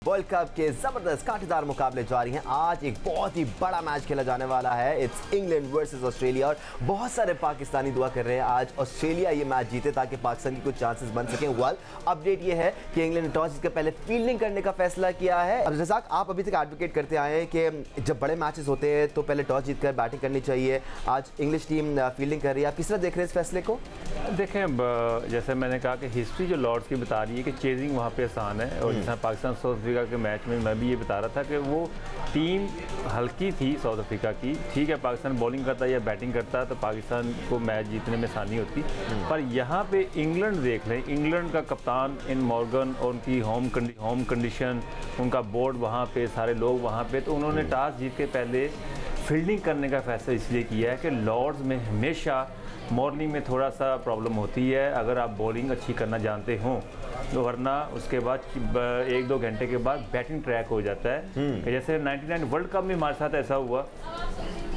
World cup के जबरदस्त कांटेदार मुकाबले जारी हैं। आज एक बहुत ही बड़ा मैच खेला जाने वाला है। इट्स इंग्लैंड वर्सेस ऑस्ट्रेलिया और बहुत सारे पाकिस्तानी दुआ कर रहे हैं आज ऑस्ट्रेलिया ये मैच जीते ताकि पाकिस्तान की कुछ चांसेस बन सकें। वेल अपडेट ये है कि इंग्लैंड ने टॉस जीतकर पहले फील्डिंग करने का फैसला किया है। अब रज़ाक, आप अभी तक एडवोकेट करते आए हैं कि जब बड़े मैचेस होते हैं तो पहले टॉस जीतकर बैटिंग करनी चाहिए। आज इंग्लिश टीम फील्डिंग कर रही है, आप किस तरह देख रहे हैं इस फैसले को? देखें, जैसे मैंने कहा कि हिस्ट्री जो लॉर्ड्स की बता रही है कि चेजिंग वहाँ पे आसान है, और जैसा पाकिस्तान साउथ अफ्रीका के मैच में मैं भी ये बता रहा था कि वो टीम हल्की थी साउथ अफ्रीका की। ठीक है, पाकिस्तान बॉलिंग करता या बैटिंग करता तो पाकिस्तान को मैच जीतने में आसानी होती, पर यहाँ पे इंग्लैंड देख लें, इंग्लैंड का कप्तान इन मॉर्गन और उनकी होम कंडीशन, उनका बोर्ड वहाँ पे, सारे लोग वहाँ पे, तो उन्होंने टॉस जीत के पहले फील्डिंग करने का फैसला इसलिए किया है कि लॉर्ड्स में हमेशा मॉर्निंग में थोड़ा सा प्रॉब्लम होती है अगर आप बॉलिंग अच्छी करना जानते हों, तो वरना उसके बाद 1-2 घंटे के बाद बैटिंग ट्रैक हो जाता है। जैसे 99 वर्ल्ड कप में हमारे साथ ऐसा हुआ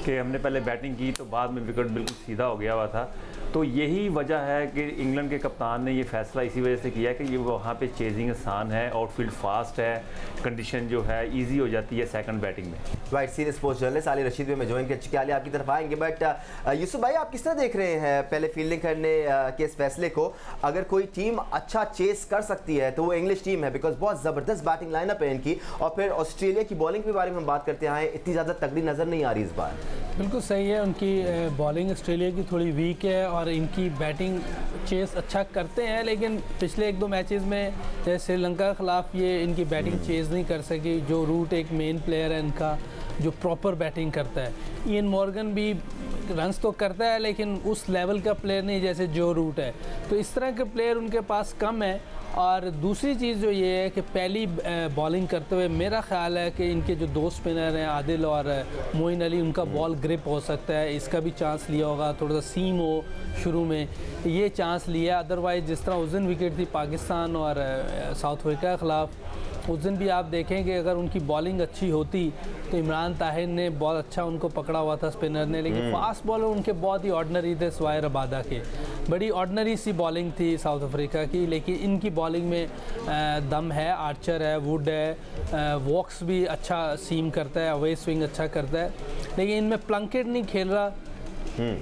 कि हमने पहले बैटिंग की तो बाद में विकेट बिल्कुल सीधा हो गया हुआ था। तो यही वजह है कि इंग्लैंड के कप्तान ने ये फैसला इसी वजह से किया कि ये वहाँ पे चेजिंग आसान है, आउटफील्ड फास्ट है, कंडीशन जो है इजी हो जाती है सेकंड बैटिंग में। राइट, सीनियर स्पोर्ट्स जर्नलिस्ट आली रशीद में ज्वाइन कर चुके। आली, आपकी तरफ आएंगे, बट यूसुफ भाई, आप किस तरह देख रहे हैं पहले फील्डिंग करने के इस फैसले को? अगर कोई टीम अच्छा चेस कर सकती है तो वो इंग्लिश टीम है, बिकॉज बहुत ज़बरदस्त बैटिंग लाइनअप है इनकी। और फिर ऑस्ट्रेलिया की बॉलिंग के बारे में हम बात करते हैं, इतनी ज़्यादा तगड़ी नज़र नहीं आ रही इस बार। बिल्कुल सही है, उनकी बॉलिंग ऑस्ट्रेलिया की थोड़ी वीक है और इनकी बैटिंग चेस अच्छा करते हैं, लेकिन पिछले 1-2 मैचेस में जैसे श्रीलंका के ख़िलाफ़ ये इनकी बैटिंग चेस नहीं कर सकी। जो रूट एक मेन प्लेयर है इनका जो प्रॉपर बैटिंग करता है, इयन मॉर्गन भी रन्स तो करता है लेकिन उस लेवल का प्लेयर नहीं जैसे जो रूट है, तो इस तरह के प्लेयर उनके पास कम है। और दूसरी चीज़ जो ये है कि पहली बॉलिंग करते हुए मेरा ख्याल है कि इनके जो 2 स्पिनर हैं आदिल और मोइन अली, उनका बॉल ग्रिप हो सकता है, इसका भी चांस लिया होगा, थोड़ा सा सीम हो शुरू में, ये चांस लिया। अदरवाइज़ जिस तरह उस दिन विकेट थी पाकिस्तान और साउथ अफ्रीका के ख़िलाफ़, उस दिन भी आप देखें कि अगर उनकी बॉलिंग अच्छी होती तो इमरान ताहिर ने बहुत अच्छा उनको पकड़ा हुआ था स्पिनर ने, लेकिन फास्ट बॉलर उनके बहुत ही ऑर्डनरी थे सिवाय रबादा के। बड़ी ऑर्डनरी सी बॉलिंग थी साउथ अफ्रीका की, लेकिन इनकी बॉलिंग में दम है, आर्चर है, वुड है, वॉक्स भी अच्छा सीम करता है, अवे स्विंग अच्छा करता है, लेकिन इनमें प्लंकेट नहीं खेल रहा,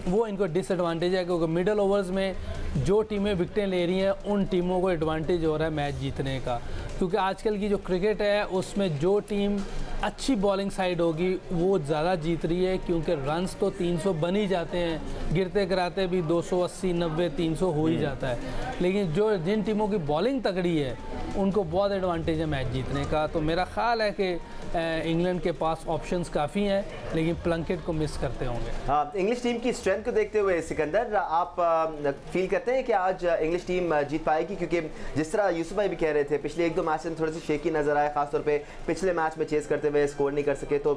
वो इनको डिसएडवांटेज है। क्योंकि मिडल ओवर्स में जो टीमें विकटें ले रही हैं उन टीमों को एडवांटेज हो रहा है मैच जीतने का, क्योंकि आजकल की जो क्रिकेट है उसमें जो टीम अच्छी बॉलिंग साइड होगी वो ज़्यादा जीत रही है, क्योंकि रन्स तो 300 बन ही जाते हैं, गिरते कराते भी 280, 90, 300 हो ही जाता है, लेकिन जिन टीमों की बॉलिंग तगड़ी है उनको बहुत एडवांटेज है मैच जीतने का। तो मेरा ख्याल है कि इंग्लैंड के पास ऑप्शंस काफ़ी हैं, लेकिन प्लंकेट को मिस करते होंगे। हाँ, इंग्लिश टीम की स्ट्रेंथ को देखते हुए सिकंदर, आप फील करते हैं कि आज इंग्लिश टीम जीत पाएगी? क्योंकि जिस तरह यूसुफ भाई भी कह रहे थे, पिछले 1-2 मैच में थोड़े से शेकी नजर आए, खासतौर पे पिछले मैच में चेस करते हुए स्कोर नहीं कर सके, तो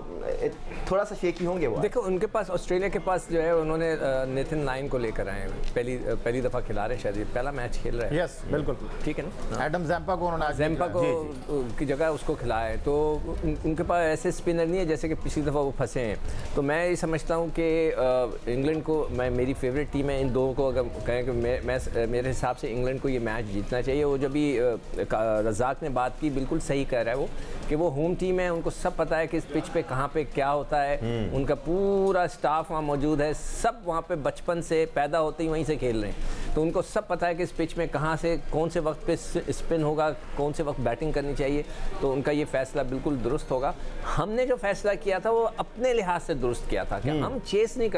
थोड़ा सा शेकी होंगे वो। देखो, उनके पास ऑस्ट्रेलिया के पास जो है उन्होंने नेथन लाइन को लेकर आए, पहली दफ़ा खिला रहे हैं, शायद पहला मैच खेल रहे हैं। यस, बिल्कुल ठीक है ना। एडम ज़ैम्पा को की जगह उसको खिलाया है, तो उनके पास ऐसे स्पिनर नहीं है जैसे कि पिछली दफ़ा वो फंसे हैं। तो मैं ये समझता हूँ कि इंग्लैंड को, मेरी फेवरेट टीम है, इन दो को अगर कहें कि मेरे हिसाब से इंग्लैंड को ये मैच जीतना चाहिए। वो जब भी रज़ाक ने बात की, बिल्कुल सही कह रहा है वो, कि वो होम टीम है, उनको सब पता है कि इस पिच पे कहाँ पे क्या होता है, उनका पूरा स्टाफ वहाँ मौजूद है, सब वहाँ पे बचपन से पैदा होते ही वहीं से खेल रहे हैं, तो उनको सब पता है कि इस पिच में कहाँ से कौन से वक्त पे स्पिन होगा, कौन से वक्त बैटिंग करनी चाहिए, तो उनका ये फैसला बिल्कुल दुरुस्त होगा। हमने जो फैसला किया था वो अपने लिहाज से दुरुस्त किया था कि हम चेस नहीं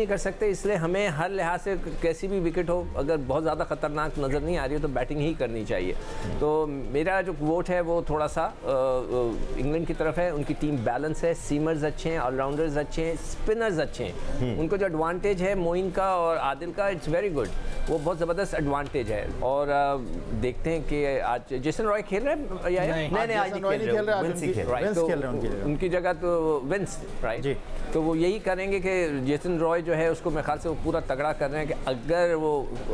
कर सकते, इसलिए हमें हर लिहाज से कैसी भी विकेट हो, अगर बहुत ज़्यादा ख़तरनाक नज़र नहीं आ रही हो तो बैटिंग ही करनी चाहिए। तो मेरा जो वोट है वो थोड़ा सा इंग्लैंड की तरफ है। उनकी टीम बैलेंस है, सीमर्स अच्छे हैं, ऑलराउंडर्स अच्छे हैं, स्पिनर्स अच्छे हैं, उनको जो एडवांटेज है मोइन का और आदिल का, इट्स वेरी गुड, वो बहुत ज़बरदस्त एडवांटेज है। और देखते हैं कि आज जेसन रॉय खेल रहे हैं या नहीं, आज नहीं खेल रहे, उनकी जगह तो विंस, राइट, तो वो यही करेंगे कि जेसन रॉय जो है उसको मेरे ख्याल से वो पूरा तगड़ा कर रहे हैं कि अगर वो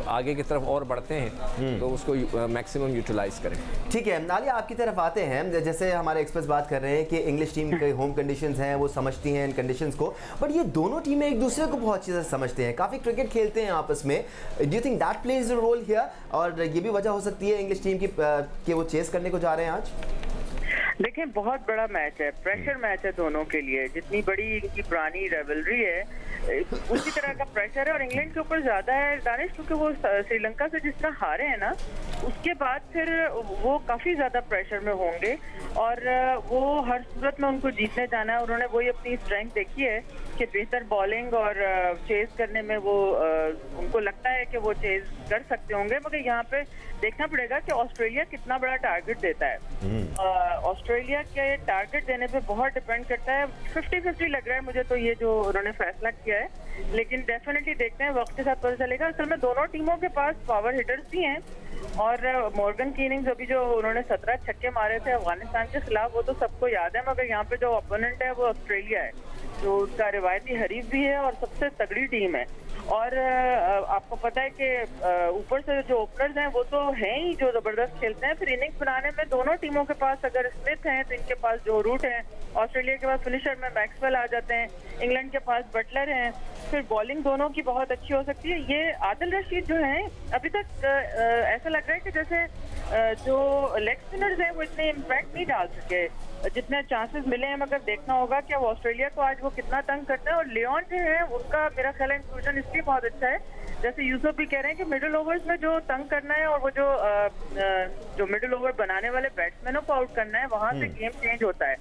आगे की तरफ और बढ़ते हैं तो उसको मैक्सिमम यूटिलाइज करें। ठीक है, नालिया आपकी तरफ आते हैं। जैसे हमारे एक्सपर्ट्स बात कर रहे हैं कि इंग्लिश टीम के होम कंडीशंस हैं, वो समझती हैं इन कंडीशंस को, बट ये दोनों टीमें एक दूसरे को बहुत अच्छी तरह समझते हैं, काफ़ी क्रिकेट खेलते हैं आपस में, do you think that plays a role here? और ये भी वजह हो सकती है इंग्लिश टीम की कि वो चेस करने को जा रहे हैं आज? देखिए बहुत बड़ा मैच है, प्रेशर मैच है दोनों के लिए। जितनी बड़ी इनकी पुरानी रेवलरी है उसी तरह का प्रेशर है, और इंग्लैंड के ऊपर ज्यादा है दानिश, क्योंकि वो श्रीलंका से जिस तरह हारे हैं ना, उसके बाद फिर वो काफी ज्यादा प्रेशर में होंगे और वो हर सूरत में उनको जीतने जाना है। उन्होंने वही अपनी स्ट्रेंथ देखी है कि बेहतर बॉलिंग और चेज करने में वो उनको लगता है कि वो चेज कर सकते होंगे, मगर यहाँ पे देखना पड़ेगा कि ऑस्ट्रेलिया कितना बड़ा टारगेट देता है। ऑस्ट्रेलिया के टारगेट देने पे बहुत डिपेंड करता है। 50-50 लग रहा है मुझे तो ये जो उन्होंने फैसला किया है, लेकिन डेफिनेटली देखते हैं, वक्त के साथ पता चलेगा। असल में दोनों टीमों के पास पावर हिटर्स भी हैं, और मॉर्गन की इनिंग्स अभी जो उन्होंने 17 छक्के मारे थे अफगानिस्तान के खिलाफ, वो तो सबको याद है, मगर यहाँ पे जो ओपोनेंट है वो ऑस्ट्रेलिया है, जो उसका रिवायती हरीफ भी है और सबसे तगड़ी टीम है। और आपको पता है कि ऊपर से जो ओपनर्स हैं वो तो हैं ही जो जबरदस्त खेलते हैं। फिर इनिंग्स बनाने में दोनों टीमों के पास अगर स्मिथ हैं तो इनके पास जो रूट है, ऑस्ट्रेलिया के पास फिनिशर में मैक्सवेल आ जाते हैं, इंग्लैंड के पास बटलर हैं, फिर बॉलिंग दोनों की बहुत अच्छी हो सकती है। ये आदिल रशीद जो हैं अभी तक ऐसा लग रहा है कि जैसे जो लेग स्पिनर्स हैं वो इतने इम्पैक्ट नहीं डाल सके जितने चांसेस मिले हैं, मगर देखना होगा कि वो ऑस्ट्रेलिया को आज वो कितना तंग करते हैं। और लियोन जो है उनका मेरा ख्याल है इंक्लूजन इसलिए बहुत अच्छा है, जैसे यूसुफ भी कह रहे हैं कि मिडिल ओवर्स में जो तंग करना है और वो जो मिडिल ओवर बनाने वाले बैट्समैनों को आउट करना है, वहां से गेम चेंज होता है।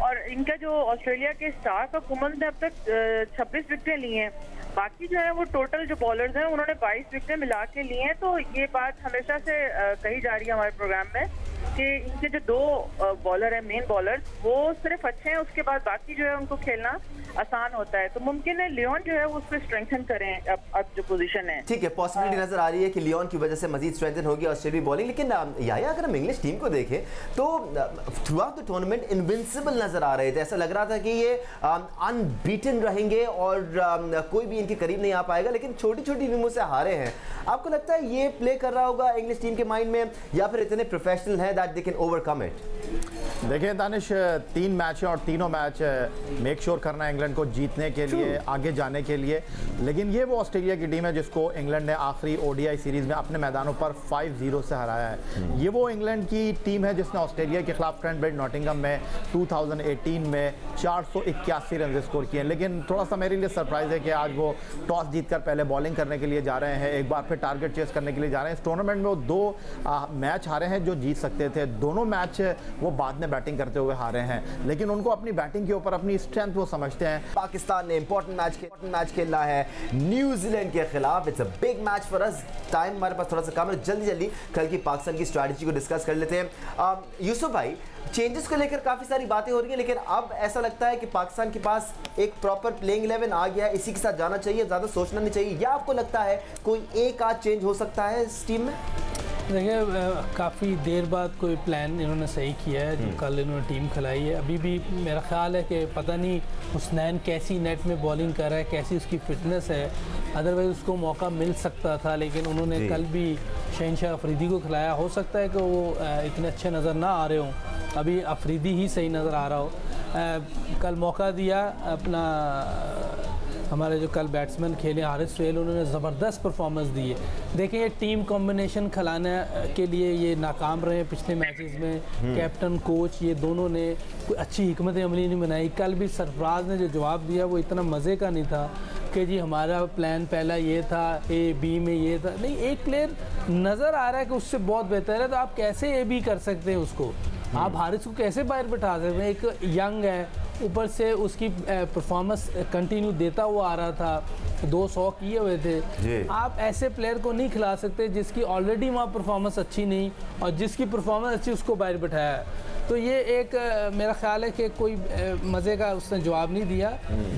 और इनका जो ऑस्ट्रेलिया के स्टार ऑफ वुमेन्स ने अब तक 26 विकेटें ली हैं, बाकी जो है वो टोटल जो बॉलर्स हैं उन्होंने 22 विकेटें मिला के ली हैं। तो ये बात हमेशा से कही जा रही है हमारे प्रोग्राम में कि इनके जो दो बॉलर हैं, मेन बॉलर्स, वो सिर्फ अच्छे हैं, उसके बाद बाकी जो है उनको खेलना आसान होता है। तो मुमकिन है लियोन जो है वो उसको स्ट्रेंथन करें अब जो पोजीशन है। ठीक है, पॉसिबिलिटी नजर आ रही है कि लियोन की वजह से मजीद स्ट्रेंथन होगी ऑस्ट्रेलियाई बॉलिंग। लेकिन याया अगर हम इंग्लिश टीम को देखें तो through out the tournament invincible नजर आ रहे थे। ऐसा लग रहा था कि ये अनबीटन रहेंगे और कोई भी इनके करीब नहीं आ पाएगा, लेकिन छोटी छोटी टीमों से हारे हैं। आपको लगता है ये प्ले कर रहा होगा इंग्लिश टीम के माइंड में, या फिर इतने प्रोफेशनल है that they can overcome it? देखिए दानिश, 3 मैच हैं और तीनों मैच मेक श्योर करना है इंग्लैंड को जीतने के लिए, आगे जाने के लिए। लेकिन ये वो ऑस्ट्रेलिया की टीम है जिसको इंग्लैंड ने आखिरी ओडीआई सीरीज़ में अपने मैदानों पर 5-0 से हराया है। ये वो इंग्लैंड की टीम है जिसने ऑस्ट्रेलिया के खिलाफ ट्रेंट ब्रिज नॉटिंघम में 2018 में 481 रन स्कोर किए। लेकिन थोड़ा सा मेरे लिए सरप्राइज़ है कि आज वो टॉस जीतकर पहले बॉलिंग करने के लिए जा रहे हैं, एक बार फिर टारगेट चेस करने के लिए जा रहे हैं। इस टूर्नामेंट में वो 2 मैच हारे हैं जो जीत सकते थे, दोनों मैच वो बाद में बैटिंग करते हुए हारे हैं। लेकिन उनको अपनी बैटिंग के ऊपर अपनी स्ट्रेंथ वो समझते हैं। पाकिस्तान ने इंपॉर्टेंट मैच खेलना है न्यूजीलैंड के खिलाफ। It's a big match for us. Time हमारे पास थोड़ा सा कम है, जल्दी कल की पाकिस्तान की स्ट्रैटेजी को डिस्कस कर लेते हैं। यूसुफ भाई, चेंजेस को लेकर काफी सारी बातें हो रही हैं, लेकिन अब ऐसा लगता है कि पाकिस्तान के पास एक प्रॉपर प्लेइंग 11 आ गया है, इसी के साथ जाना चाहिए, ज्यादा सोचना नहीं चाहिए, या आपको लगता है कोई एक आध चेंज हो सकता है इस टीम में? देखिए काफ़ी देर बाद कोई प्लान इन्होंने सही किया है जो कल इन्होंने टीम खिलाई है। अभी भी मेरा ख्याल है कि पता नहीं हुसनैन कैसी नेट में बॉलिंग कर रहा है, कैसी उसकी फिटनेस है, अदरवाइज़ उसको मौका मिल सकता था। लेकिन उन्होंने कल भी शहनशाह अफरीदी को खिलाया। हो सकता है कि वो इतने अच्छे नज़र ना आ रहे हों, अभी अफरीदी ही सही नज़र आ रहा हो। कल मौका दिया अपना, हमारे जो कल बैट्समैन खेले हारिस सुहेल, उन्होंने ज़बरदस्त परफॉर्मेंस दी है। देखिए ये टीम कॉम्बिनेशन खिलाने के लिए ये नाकाम रहे पिछले मैचेस में। कैप्टन कोच ये दोनों ने कोई अच्छी हिकमत अमली नहीं बनाई। कल भी सरफराज ने जो जवाब दिया वो इतना मज़े का नहीं था कि जी हमारा प्लान पहला ये था, ए बी में ये था। नहीं, एक प्लेयर नज़र आ रहा है कि उससे बहुत बेहतर है, तो आप कैसे ए बी कर सकते हैं उसको? आप हारिस को कैसे बाहर बिठा सकते हैं? एक यंग है, ऊपर से उसकी परफॉर्मेंस कंटिन्यू देता हुआ आ रहा था, 200 किए हुए थे। आप ऐसे प्लेयर को नहीं खिला सकते जिसकी ऑलरेडी वहाँ परफॉर्मेंस अच्छी नहीं, और जिसकी परफॉर्मेंस अच्छी उसको बाहर बिठाया है। तो ये एक मेरा ख्याल है कि कोई मज़े का उसने जवाब नहीं दिया।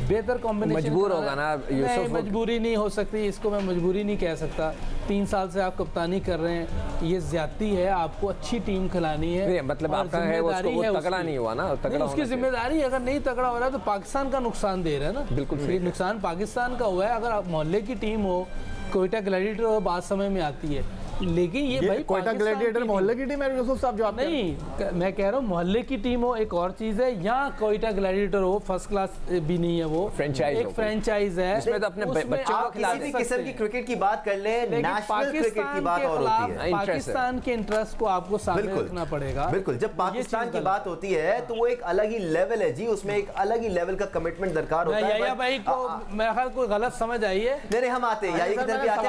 बेहतर कॉम्बिनेशन मजबूर होगा ना यूसुफ। मजबूरी नहीं हो सकती, इसको मैं मजबूरी नहीं कह सकता। 3 साल से आप कप्तानी कर रहे हैं, ये ज्यादती है। आपको अच्छी टीम खिलानी है, मतलब आपका है वो तगड़ा नहीं हुआ ना, तगड़ा उसकी जिम्मेदारी। अगर नहीं तगड़ा हो रहा है तो पाकिस्तान का नुकसान दे रहा है ना। बिल्कुल नुकसान पाकिस्तान का हुआ है। अगर आप मोहल्ले की टीम हो, कोयटा ग्लैडिएटर हो, बात समय में आती है, लेकिन ये भाई कोयटा ग्लैडिएटर मोहल्ले की टीम है यूसुफ साहब जो आप नहीं, मैं कह रहा हूँ मोहल्ले की टीम हो एक और चीज है, यहाँ कोयटा ग्लैडिएटर हो फर्स्ट क्लास भी नहीं है, वो फ्रेंचाइज एक फ्रेंचाइज है इसमें तो अपने बच्चों को खिला किसी भी किस्म की क्रिकेट की बात कर ले, नेशनल क्रिकेट की बात और होती है। पाकिस्तान के इंटरेस्ट को आपको सामने रखना पड़ेगा। बिल्कुल, जब पाकिस्तान की बात होती है तो वो एक अलग ही लेवल है जी, उसमें एक अलग ही लेवल का कमिटमेंट दरकार होता है। या भाई को मेरा ख्याल कोई गलत समझ आई है। नहीं, हम आते हैं या इधर भी आते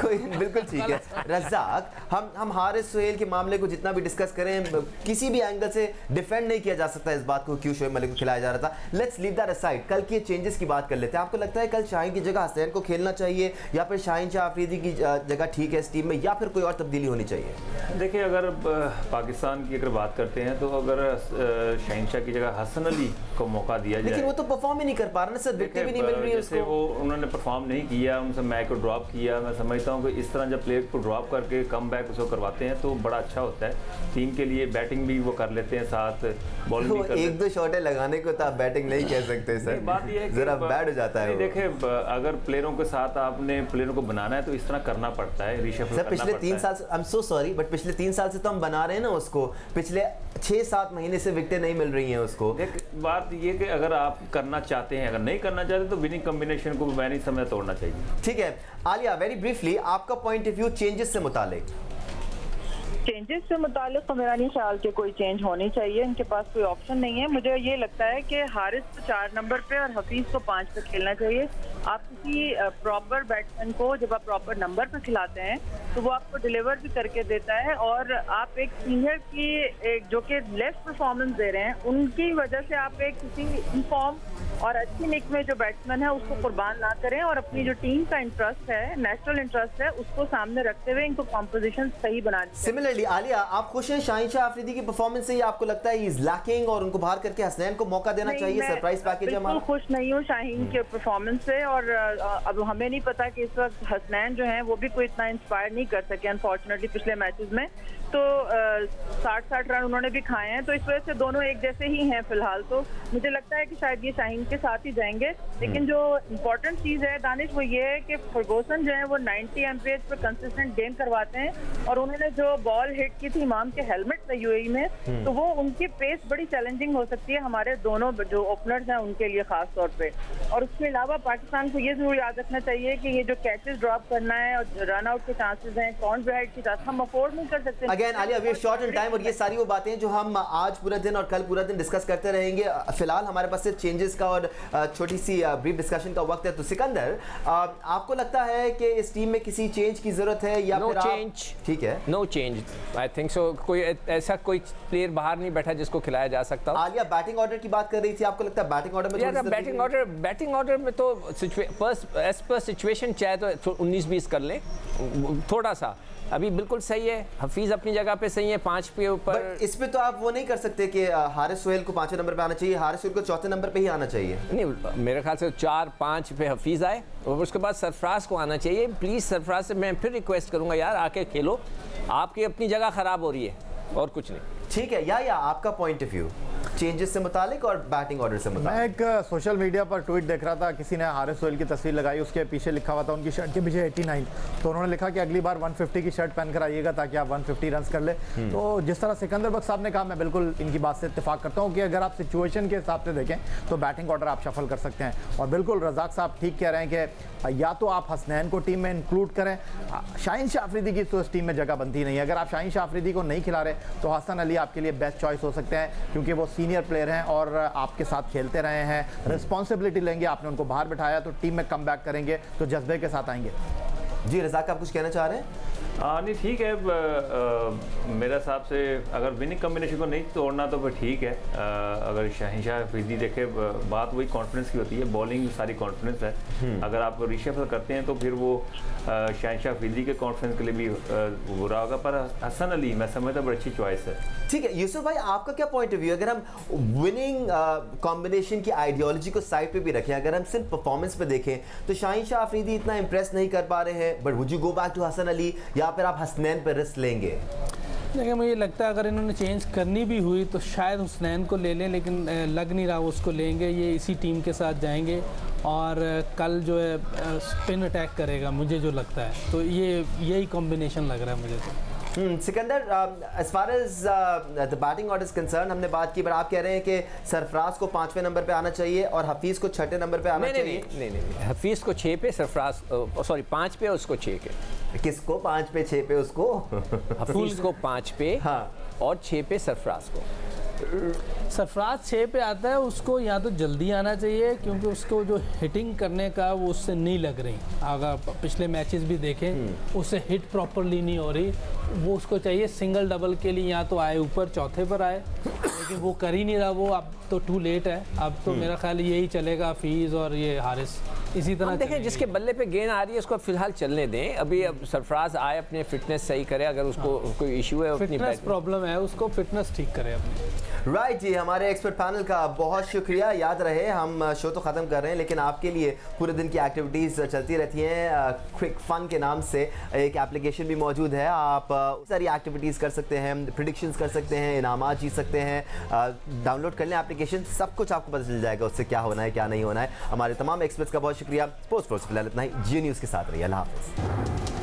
हैं, बिल्कुल ठीक है। रज़ाक, हम हारिस सुहेल के मामले को जितना भी डिस्कस करें, किसी भी एंगल से डिफेंड नहीं किया जा सकता इस बात को क्यों शोएब मलिक को खिलाया जा रहा था। लेट्स लीव दैट असाइड, कल के चेंजेस की बात कर लेते हैं। आपको लगता है कल शाहीन की जगह हसनैन को खेलना चाहिए या फिर शाहीन शाह अफरीदी की जगह ठीक है इस टीम में, या फिर कोई और तब्दीली होनी चाहिए? देखिए, अगर पाकिस्तान की अगर बात करते हैं तो अगर शाहीन शाह की जगह हसन अली को मौका दिया जाए, लेकिन वो तो परफॉर्म ही नहीं कर पा रहा ना सर, विकेट भी नहीं मिल रही है उसको। वो उन्होंने परफॉर्म नहीं किया, उनसे मैच को ड्रॉप किया। मैं समझता हूँ कि इस तरह जब प्लेयर को ड्रॉप करके कम बैक उसको करवाते हैं तो बड़ा अच्छा होता है टीम के लिए। बैटिंग भी वो कर लेते हैं, साथ बॉलिंग भी कर लेते हैं। एक दो शॉटें लगाने को तो आप बैटिंग नहीं कह सकते सर, बात ये है जरा बैड हो जाता है। देखिए, अगर प्लेयरों के साथ आपने प्लेयरों को बनाना है तो इस तरह करना पड़ता है, रीशफल करना पिछले पड़ता 3 साल से, I am so sorry but पिछले 3 साल से तो हम बना रहे हैं ना उसको, पिछले 6-7 महीने से विकेटें नहीं मिल रही हैं उसको। बात ये कि अगर आप करना चाहते हैं, अगर नहीं करना चाहते तो विनिंग कॉम्बिनेशन को मैं नहीं समझ तोड़ना चाहिए। ठीक है आलिया, वेरी ब्रीफली आपका पॉइंट ऑफ व्यू चेंजेस से मुतालिक। चेंजेस से मुतालिक तो मेरा नहीं ख्याल कि कोई चेंज होनी चाहिए, इनके पास कोई ऑप्शन नहीं है। मुझे ये लगता है कि हारिस को 4 नंबर पे और हफीज को 5 पे खेलना चाहिए। आप किसी प्रॉपर बैट्समैन को जब आप प्रॉपर नंबर पे खिलाते हैं तो वो आपको डिलीवर भी करके देता है, और आप एक सीनियर की जो कि लेफ्ट परफॉर्मेंस दे रहे हैं उनकी वजह से आप एक किसी इनफॉर्म और अच्छी निक में जो बैट्समैन है उसको कुर्बान ना करें, और अपनी जो टीम का इंटरेस्ट है, नेशनल इंटरेस्ट है, उसको सामने रखते हुए इनको कॉम्पोजिशन सही बनानी चाहिए। सिमिलरली आलिया, आप खुश हैं शाहीन शाह अफरीदी की परफॉर्मेंस से, या आपको लगता है ही इज लैकिंग और उनको बाहर करके हसनैन को मौका देना चाहिए? सरप्राइज पैकेज है हमारा। खुश नहीं हूँ शाहीन के परफॉर्मेंस से, और अब हमें नहीं पता कि इस वक्त हसनैन जो है वो भी कोई इतना इंस्पायर नहीं कर सके अनफॉर्चुनेटली पिछले मैचेस में। तो 60 रन उन्होंने भी खाए हैं, तो इस वजह से दोनों एक जैसे ही हैं फिलहाल। तो मुझे लगता है कि शायद ये शाहीन के साथ ही जाएंगे। लेकिन जो इम्पोर्टेंट चीज़ है दानिश, वो ये है कि फर्गूसन जो है वो 90 एमपीएच पर कंसिस्टेंट गेम करवाते हैं, और उन्होंने जो बॉल हिट की थी इमाम के हेलमेट पे यूएई में, तो वो उनकी पेस बड़ी चैलेंजिंग हो सकती है हमारे दोनों जो ओपनर्स हैं उनके लिए खास तौर पे। और उसके अलावा पाकिस्तान को ये जरूर याद रखना चाहिए कि ये जो कैचेस ड्रॉप करना है और रन आउट के चांसेस हैं, कौन राइड की चांस हम अफोर्ड नहीं कर सकते। Again Alia, we are short in time, और ये सारी वो बातें जो हम आज पूरा दिन और कल पूरा दिन डिस्कस करते रहेंगे। फिलहाल हमारे पास सिर्फ चेंजेस का और छोटी सी ब्रीफ डिस्कशन का वक्त है। तो सिकंदर, आपको लगता है कि इस टीम में किसी चेंज की जरूरत है या फिर चेंज? ठीक है, no change, I think so. कोई ऐसा कोई प्लेयर बाहर नहीं बैठा जिसको खिलाया जा सकता। आलिया बैटिंग ऑर्डर की बात कर रही थी, आपको लगता है बैटिंग ऑर्डर में? बैटिंग ऑर्डर में तो एज पर सिचुएशन चाहे तो 19-20 कर लें, थोड़ा सा अभी बिल्कुल सही है। हफीज अपनी जगह पे सही है 5 पे ऊपर। इस पे तो आप वो नहीं कर सकते कि हारिस सुहेल को 5वें नंबर पे आना चाहिए, हारिस सुहेल को 4थे नंबर पे ही आना चाहिए। नहीं, मेरे ख्याल से 4-5 पे हफीज आए और उसके बाद सरफराज को आना चाहिए। प्लीज़ सरफराज से मैं फिर रिक्वेस्ट करूंगा, यार आके खेलो, आपकी अपनी जगह ख़राब हो रही है और कुछ नहीं। ठीक है, या आपका पॉइंट ऑफ व्यू चेंजेस से मुतालिक और बैटिंग ऑर्डर से मुतालिक? मैं एक सोशल मीडिया पर ट्वीट देख रहा था, किसी ने हारिस सुहेल की तस्वीर लगाई, उसके पीछे लिखा हुआ था उनकी शर्ट के पीछे 89, तो उन्होंने लिखा कि अगली बार 150 की शर्ट पहनकर आइएगा ताकि आप 150 रन कर ले। तो जिस तरह सिकंदर बख्श साहब ने कहा, मैं बिल्कुल इनकी बात से इत्तेफाक करता हूँ कि अगर आप सिचुएशन के हिसाब से देखें तो बैटिंग ऑर्डर आप शफल कर सकते हैं। और बिल्कुल रज़ाक साहब ठीक कह रहे हैं कि या तो आप हसनैन को टीम में इंक्लूड करें, शाहीन शाह अफरीदी की तो इस टीम में जगह बनती नहीं है। अगर आप शाहीन शाह अफरीदी को नहीं खिला रहे तो हसन अली आपके लिए बेस्ट चॉइस हो सकते हैं, क्योंकि वो सीनियर प्लेयर हैं और आपके साथ खेलते रहे हैं, रिस्पॉन्सिबिलिटी लेंगे। आपने उनको बाहर बिठाया तो टीम में कम बैक करेंगे तो जज्बे के साथ आएंगे। जी रज़ाक, आप कुछ कहना चाह रहे हैं? नहीं, ठीक है। मेरे हिसाब से अगर विनिंग कॉम्बिनेशन को नहीं तोड़ना तो फिर ठीक है। अगर शाहीन शाह अफरीदी देखे, बात वही कॉन्फिडेंस की होती है, बॉलिंग सारी कॉन्फिडेंस है। अगर आप रिशफल करते हैं तो फिर वो शाहीन शाह अफरीदी के कॉन्फिडेंस के लिए भी बुरा होगा, पर हसन अली मैं समझता बड़ी अच्छी चॉइस है। ठीक है यूसुफ भाई, आपका क्या पॉइंट ऑफ व्यू? अगर हम विनिंग कॉम्बिनेशन की आइडियोलॉजी को साइड पे भी रखें, अगर हम सिर्फ परफॉर्मेंस पे देखें तो शाहीन शाह अफरीदी इतना इंप्रेस नहीं कर पा रहे हैं, but would you go back to Hasan Ali या फिर आप हसनैन पर रिस्क लेंगे? देखिए मुझे लगता है अगर इन्होंने चेंज करनी भी हुई तो शायद हुसनैन को ले लें, लेकिन लग नहीं रहा वो उसको लेंगे। ये इसी टीम के साथ जाएंगे और कल जो है स्पिन अटैक करेगा मुझे जो लगता है, तो ये यही कॉम्बिनेशन लग रहा है मुझे तो। Sikandar, as far as the batting order is concern हमने बात की, पर आप कह रहे हैं कि सरफराज को 5वें नंबर पे आना चाहिए और हफीज़ को 6ठे नंबर पे आना चाहिए। नहीं, हफीज़ को 6 पे, सरफराज सॉरी 5 पे, उसको 6 के। किसको 5 पे 6 पे? उसको हफीज़ को 5 पे, हाँ, और 6 पे सरफराज को। सरफराज 6 पे आता है, उसको या तो जल्दी आना चाहिए क्योंकि उसको जो हिटिंग करने का वो उससे नहीं लग रही। अगर पिछले मैचेस भी देखें उससे हिट प्रॉपरली नहीं हो रही। वो उसको चाहिए सिंगल डबल के लिए या तो आए ऊपर, चौथे पर आए, लेकिन वो कर ही नहीं रहा। वो अब तो टू लेट है, अब तो मेरा ख्याल यही चलेगा, हफीज़ और ये हारिस इसी तरह देखें। जिसके बल्ले पे गेंद आ रही है उसको फिलहाल चलने दें। अभी अब सरफराज आए, अपने फिटनेस सही करे, अगर उसको कोई इशू है, फिटनेस प्रॉब्लम है उसको, फिटनेस ठीक करे अपनी। राइट जी, हमारे एक्सपर्ट पैनल का बहुत शुक्रिया। याद रहे हम शो तो ख़त्म कर रहे हैं, लेकिन आपके लिए पूरे दिन की एक्टिविटीज़ चलती रहती हैं। क्विक फन के नाम से एक एप्लीकेशन भी मौजूद है, आप सारी एक्टिविटीज़ कर सकते हैं, प्रेडिक्शंस कर सकते हैं, इनामात जीत सकते हैं। डाउनलोड कर लें एप्लीकेशन, सब कुछ आपको पता चल जाएगा उससे क्या होना है क्या नहीं होना है। हमारे तमाम एक्सपर्ट्स का बहुत शुक्रिया। स्पोर्ट्स फिलहाल इतना ही। जी न्यूज़ के साथ रहिए। अल्लाह हाफ़िज़।